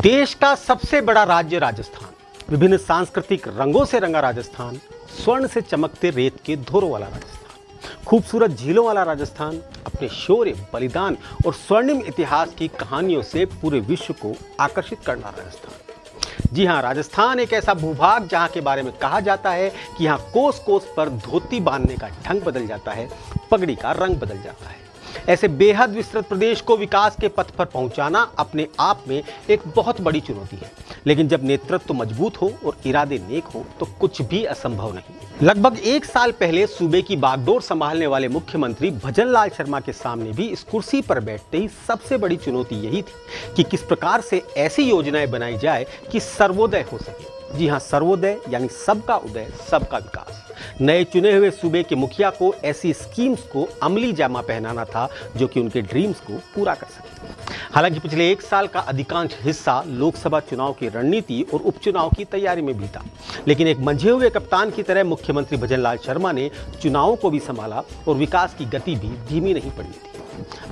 देश का सबसे बड़ा राज्य राजस्थान, विभिन्न सांस्कृतिक रंगों से रंगा राजस्थान, स्वर्ण से चमकते रेत के धोरों वाला राजस्थान, खूबसूरत झीलों वाला राजस्थान, अपने शौर्य, बलिदान और स्वर्णिम इतिहास की कहानियों से पूरे विश्व को आकर्षित करना राजस्थान। जी हाँ, राजस्थान एक ऐसा भूभाग जहाँ के बारे में कहा जाता है कि यहाँ कोस कोस पर धोती बांधने का ढंग बदल जाता है, पगड़ी का रंग बदल जाता है। ऐसे बेहद विस्तृत प्रदेश को विकास के पथ पर पहुंचाना अपने आप में एक बहुत बड़ी चुनौती है, लेकिन जब नेतृत्व मजबूत हो और इरादे नेक हो तो कुछ भी असंभव नहीं। लगभग एक साल पहले सूबे की बागडोर संभालने वाले मुख्यमंत्री भजन लाल शर्मा के सामने भी इस कुर्सी पर बैठते ही सबसे बड़ी चुनौती यही थी कि किस प्रकार से ऐसी योजनाएं बनाई जाए कि सर्वोदय हो सके। जी हाँ, सर्वोदय यानी सबका उदय, सबका विकास। नए चुने हुए सूबे के मुखिया को ऐसी स्कीम्स को अमली जामा पहनाना था जो कि उनके ड्रीम्स को पूरा कर सके। हालांकि पिछले एक साल का अधिकांश हिस्सा लोकसभा चुनाव की रणनीति और उपचुनाव की तैयारी में बीता, लेकिन एक मंझे हुए कप्तान की तरह मुख्यमंत्री भजन लाल शर्मा ने चुनावों को भी संभाला और विकास की गति भी धीमी नहीं पड़ी थी।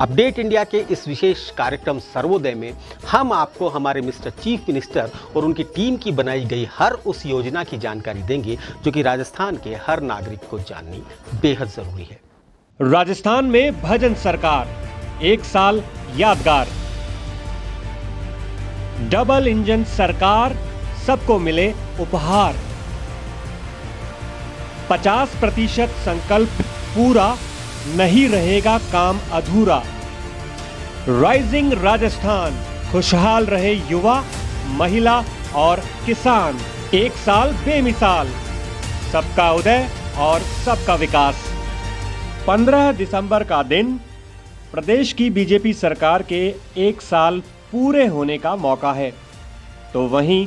अपडेट इंडिया के इस विशेष कार्यक्रम सर्वोदय में हम आपको हमारे मिस्टर चीफ मिनिस्टर और उनकी टीम की बनाई गई हर उस योजना की जानकारी देंगे जो कि राजस्थान के हर नागरिक को जाननी बेहद जरूरी है। राजस्थान में भजन सरकार, एक साल यादगार। डबल इंजन सरकार, सबको मिले उपहार। 50% संकल्प पूरा, नहीं रहेगा काम अधूरा। राइजिंग राजस्थान, खुशहाल रहे युवा, महिला और किसान। एक साल बेमिसाल, सबका उदय और सबका विकास। 15 दिसंबर का दिन प्रदेश की बीजेपी सरकार के एक साल पूरे होने का मौका है, तो वहीं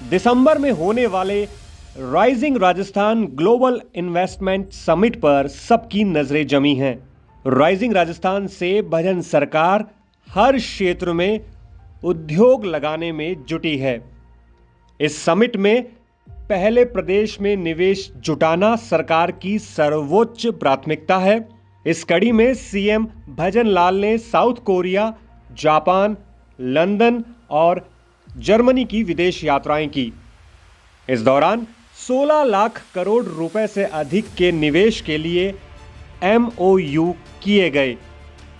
दिसंबर में होने वाले rising Rajasthan global investment summit पर सबकी नजरें जमी हैं। राइजिंग राजस्थान से भजन सरकार हर क्षेत्र में उद्योग लगाने में जुटी है। इस समिट में पहले प्रदेश में निवेश जुटाना सरकार की सर्वोच्च प्राथमिकता है। इस कड़ी में सीएम भजन लाल ने साउथ कोरिया, जापान, लंदन और जर्मनी की विदेश यात्राएं की। इस दौरान 16 लाख करोड़ रुपए से अधिक के निवेश के लिए MOU किए गए।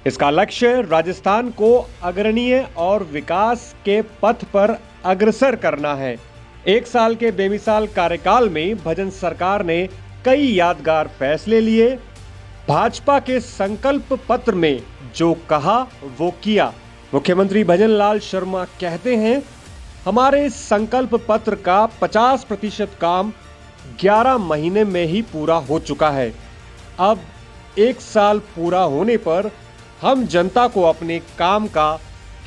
इसका लक्ष्य राजस्थान को अग्रणीय और विकास के पथ पर अग्रसर करना है। एक साल के बेमिसाल कार्यकाल में भजन सरकार ने कई यादगार फैसले लिए। भाजपा के संकल्प पत्र में जो कहा वो किया। मुख्यमंत्री भजन लाल शर्मा कहते हैं, हमारे संकल्प पत्र का 50% काम 11 महीने में ही पूरा हो चुका है। अब एक साल पूरा होने पर हम जनता को अपने काम का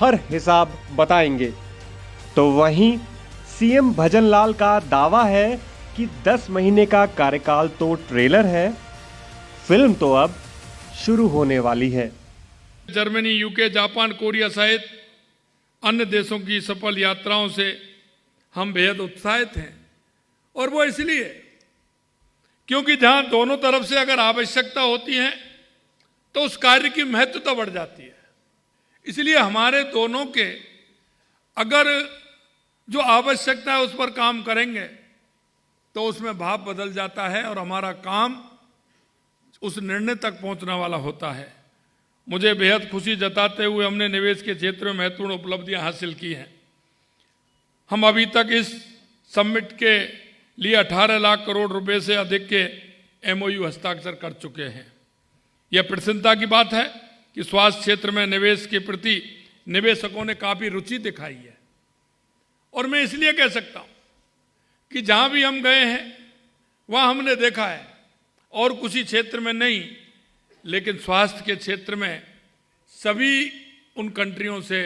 हर हिसाब बताएंगे। तो वहीं सीएम भजन लाल का दावा है कि 10 महीने का कार्यकाल तो ट्रेलर है, फिल्म तो अब शुरू होने वाली है। जर्मनी, यूके, जापान, कोरिया सहित अन्य देशों की सफल यात्राओं से हम बेहद उत्साहित हैं, और वो इसलिए क्योंकि जहां दोनों तरफ से अगर आवश्यकता होती है तो उस कार्य की महत्वता बढ़ जाती है। इसलिए हमारे दोनों के अगर जो आवश्यकता है उस पर काम करेंगे तो उसमें भाव बदल जाता है और हमारा काम उस निर्णय तक पहुंचने वाला होता है। मुझे बेहद खुशी जताते हुए हमने निवेश के क्षेत्र में महत्वपूर्ण उपलब्धियां हासिल की हैं। हम अभी तक इस समिट के लिए 18 लाख करोड़ रुपए से अधिक के MOU हस्ताक्षर कर चुके हैं। यह प्रसन्नता की बात है कि स्वास्थ्य क्षेत्र में निवेश के प्रति निवेशकों ने काफी रुचि दिखाई है, और मैं इसलिए कह सकता हूं कि जहां भी हम गए हैं वहां हमने देखा है, और किसी क्षेत्र में नहीं, लेकिन स्वास्थ्य के क्षेत्र में सभी उन कंट्रियों से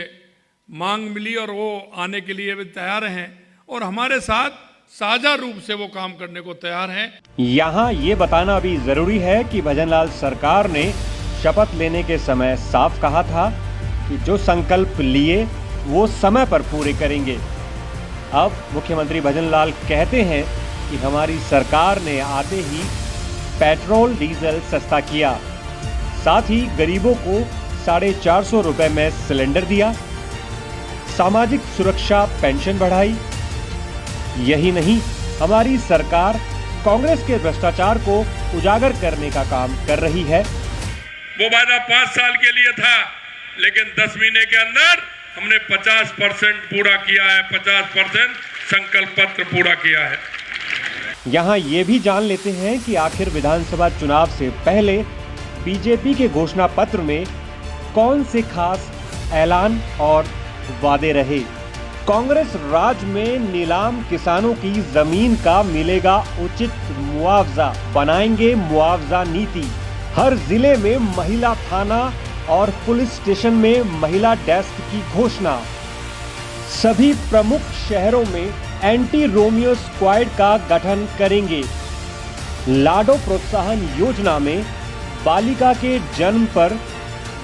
मांग मिली और वो आने के लिए भी तैयार हैं और हमारे साथ साझा रूप से वो काम करने को तैयार हैं। यहाँ ये बताना भी जरूरी है कि भजनलाल सरकार ने शपथ लेने के समय साफ कहा था कि जो संकल्प लिए वो समय पर पूरे करेंगे। अब मुख्यमंत्री भजनलाल कहते हैं कि हमारी सरकार ने आते ही पेट्रोल डीजल सस्ता किया, साथ ही गरीबों को 450 रुपए में सिलेंडर दिया। सामाजिक सुरक्षा पेंशन बढ़ाई। यही नहीं, हमारी सरकार कांग्रेस के भ्रष्टाचार को उजागर करने का काम कर रही है। वो वादा 5 साल के लिए था, लेकिन 10 महीने के अंदर हमने 50% पूरा किया है, 50% संकल्प पत्र पूरा किया है। यहाँ ये भी जान लेते हैं कि आखिर विधानसभा चुनाव से पहले बीजेपी के घोषणा पत्र में कौन से खास ऐलान और वादे रहे। कांग्रेस राज में नीलाम किसानों की जमीन का मिलेगा उचित मुआवजा, बनाएंगे मुआवजा नीति। हर जिले में महिला थाना और पुलिस स्टेशन में महिला डेस्क की घोषणा। सभी प्रमुख शहरों में एंटी रोमियो स्क्वाड का गठन करेंगे। लाडो प्रोत्साहन योजना में बालिका के जन्म पर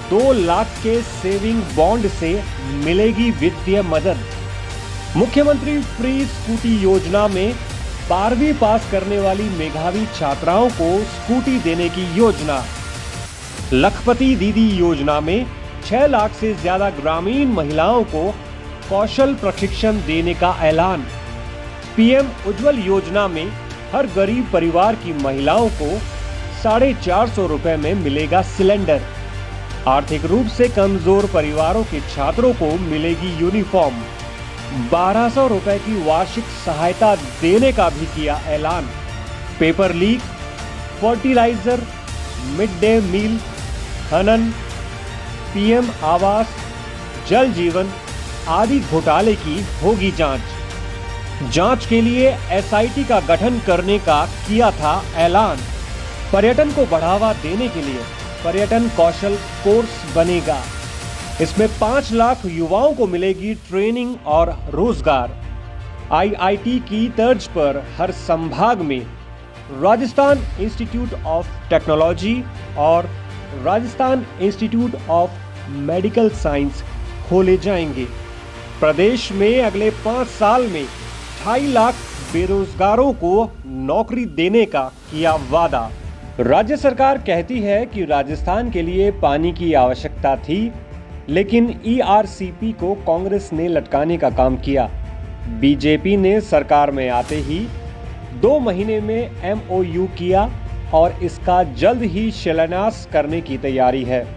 2 लाख के सेविंग बॉन्ड से मिलेगी वित्तीय मदद। मुख्यमंत्री फ्री स्कूटी योजना में 12वीं पास करने वाली मेधावी छात्राओं को स्कूटी देने की योजना। लखपति दीदी योजना में 6 लाख से ज्यादा ग्रामीण महिलाओं को कौशल प्रशिक्षण देने का ऐलान। पीएम उज्ज्वल योजना में हर गरीब परिवार की महिलाओं को 450 रुपए में मिलेगा सिलेंडर। आर्थिक रूप से कमजोर परिवारों के छात्रों को मिलेगी यूनिफॉर्म। 1200 रुपए की वार्षिक सहायता देने का भी किया ऐलान। Paper leak, fertiliser, mid day meal, खनन, पीएम आवास, जल जीवन आदि घोटाले की होगी जांच के लिए एसआईटी का गठन करने का किया था ऐलान। पर्यटन को बढ़ावा देने के लिए पर्यटन कौशल कोर्स बनेगा। इसमें 5 लाख युवाओं को मिलेगी ट्रेनिंग और रोजगार। आईआईटी की तर्ज पर हर संभाग में राजस्थान इंस्टीट्यूट ऑफ टेक्नोलॉजी और Rajasthan institute of medical science खोले जाएंगे। प्रदेश में अगले 5 साल में 2.5 लाख बेरोजगारों को नौकरी देने का किया वादा। राज्य सरकार कहती है कि राजस्थान के लिए पानी की आवश्यकता थी, लेकिन ईआरसीपी को कांग्रेस ने लटकाने का काम किया। बीजेपी ने सरकार में आते ही 2 महीने में एमओयू किया और इसका जल्द ही शिलान्यास करने की तैयारी है।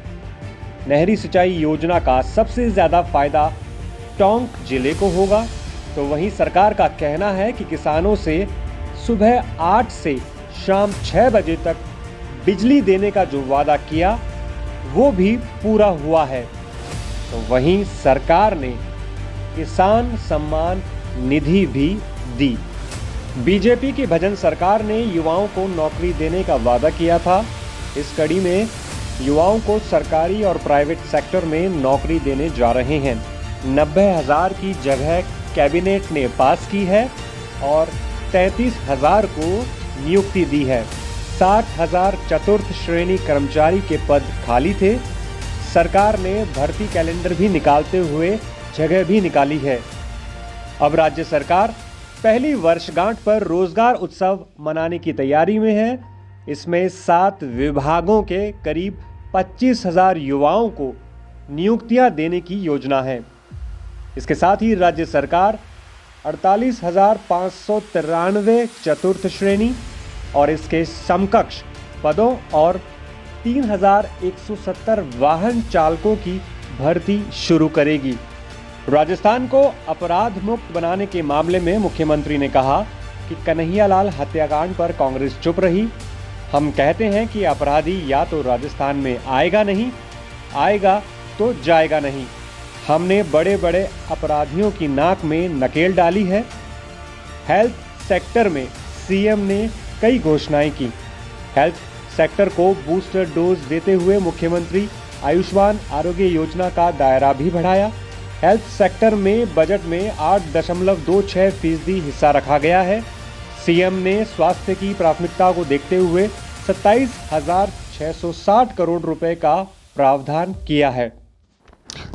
नहरी सिंचाई योजना का सबसे ज्यादा फायदा टोंक जिले को होगा, तो वहीं सरकार का कहना है कि किसानों से सुबह 8 से शाम 6 बजे तक बिजली देने का जो वादा किया वो भी पूरा हुआ है। तो वहीं सरकार ने किसान सम्मान निधि भी दी। बीजेपी की भजन सरकार ने युवाओं को नौकरी देने का वादा किया था। इस कड़ी में युवाओं को सरकारी और प्राइवेट सेक्टर में नौकरी देने जा रहे हैं। 90,000 की जगह कैबिनेट ने पास की है और 33,000 को नियुक्ति दी है। 60,000 चतुर्थ श्रेणी कर्मचारी के पद खाली थे। सरकार ने भर्ती कैलेंडर भी निकालते हुए जगह भी निकाली है। अब राज्य सरकार पहली वर्षगांठ पर रोजगार उत्सव मनाने की तैयारी में है। इसमें 7 विभागों के करीब 25,000 युवाओं को नियुक्तियां देने की योजना है। इसके साथ ही राज्य सरकार 48,593 चतुर्थ श्रेणी और इसके समकक्ष पदों और 3,170 वाहन चालकों की भर्ती शुरू करेगी। राजस्थान को अपराध मुक्त बनाने के मामले में मुख्यमंत्री ने कहा कि कन्हैयालाल हत्याकांड पर कांग्रेस चुप रही। हम कहते हैं कि अपराधी या तो राजस्थान में आएगा नहीं, आएगा तो जाएगा नहीं। हमने बड़े बड़े अपराधियों की नाक में नकेल डाली है। हेल्थ सेक्टर में सीएम ने कई घोषणाएं की। हेल्थ सेक्टर को बूस्टर डोज देते हुए मुख्यमंत्री आयुष्मान आरोग्य योजना का दायरा भी बढ़ाया। हेल्थ सेक्टर में बजट में 8.26% हिस्सा रखा गया है। सीएम ने स्वास्थ्य की प्राथमिकता को देखते हुए 27,660 करोड़ रुपए का प्रावधान किया है।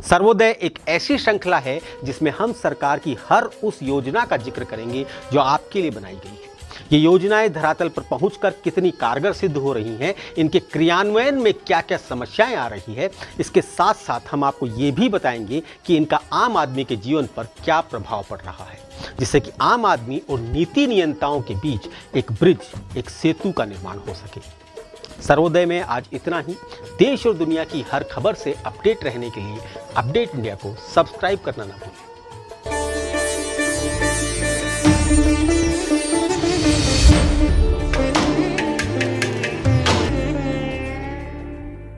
सर्वोदय एक ऐसी श्रृंखला है जिसमें हम सरकार की हर उस योजना का जिक्र करेंगे जो आपके लिए बनाई गई है। ये योजनाएं धरातल पर पहुंचकर कितनी कारगर सिद्ध हो रही हैं, इनके क्रियान्वयन में क्या क्या समस्याएं आ रही है, इसके साथ साथ हम आपको ये भी बताएंगे कि इनका आम आदमी के जीवन पर क्या प्रभाव पड़ रहा है, जिससे कि आम आदमी और नीति नियंताओं के बीच एक ब्रिज, एक सेतु का निर्माण हो सके। सर्वोदय में आज इतना ही। देश और दुनिया की हर खबर से अपडेट रहने के लिए अपडेट इंडिया को सब्सक्राइब करना ना भूलें।